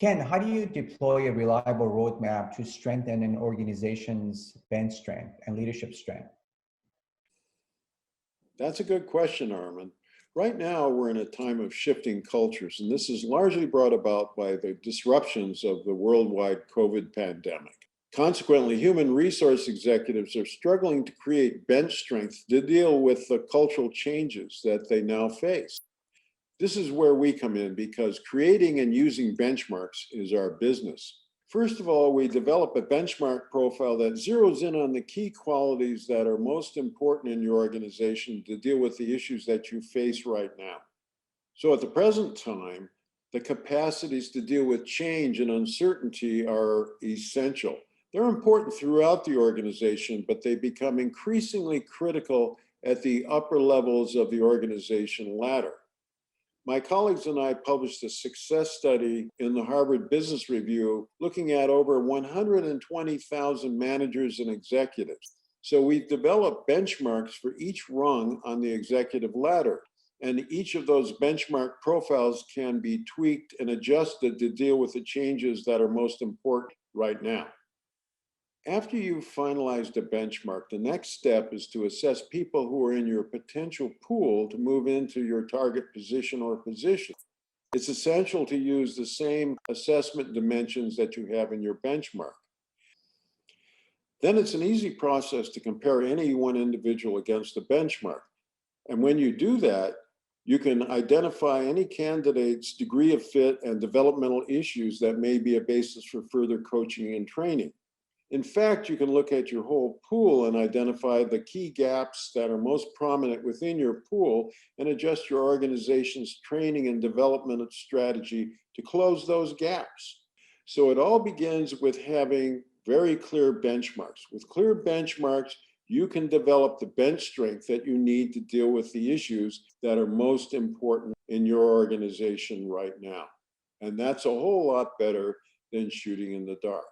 Ken, how do you deploy a reliable roadmap to strengthen an organization's bench strength and leadership strength? That's a good question, Armin. Right now, we're in a time of shifting cultures, and this is largely brought about by the disruptions of the worldwide COVID pandemic. Consequently, human resource executives are struggling to create bench strength to deal with the cultural changes that they now face. This is where we come in because creating and using benchmarks is our business. First of all, we develop a benchmark profile that zeroes in on the key qualities that are most important in your organization to deal with the issues that you face right now. So at the present time, the capacities to deal with change and uncertainty are essential. They're important throughout the organization, but they become increasingly critical at the upper levels of the organization ladder. My colleagues and I published a success study in the Harvard Business Review looking at over 120,000 managers and executives. So we've developed benchmarks for each rung on the executive ladder. And each of those benchmark profiles can be tweaked and adjusted to deal with the changes that are most important right now. After you've finalized a benchmark, the next step is to assess people who are in your potential pool to move into your target position or position. It's essential to use the same assessment dimensions that you have in your benchmark. Then it's an easy process to compare any one individual against the benchmark. And when you do that, you can identify any candidate's degree of fit and developmental issues that may be a basis for further coaching and training. In fact, you can look at your whole pool and identify the key gaps that are most prominent within your pool and adjust your organization's training and development strategy to close those gaps. So it all begins with having very clear benchmarks. With clear benchmarks, you can develop the bench strength that you need to deal with the issues that are most important in your organization right now. And that's a whole lot better than shooting in the dark.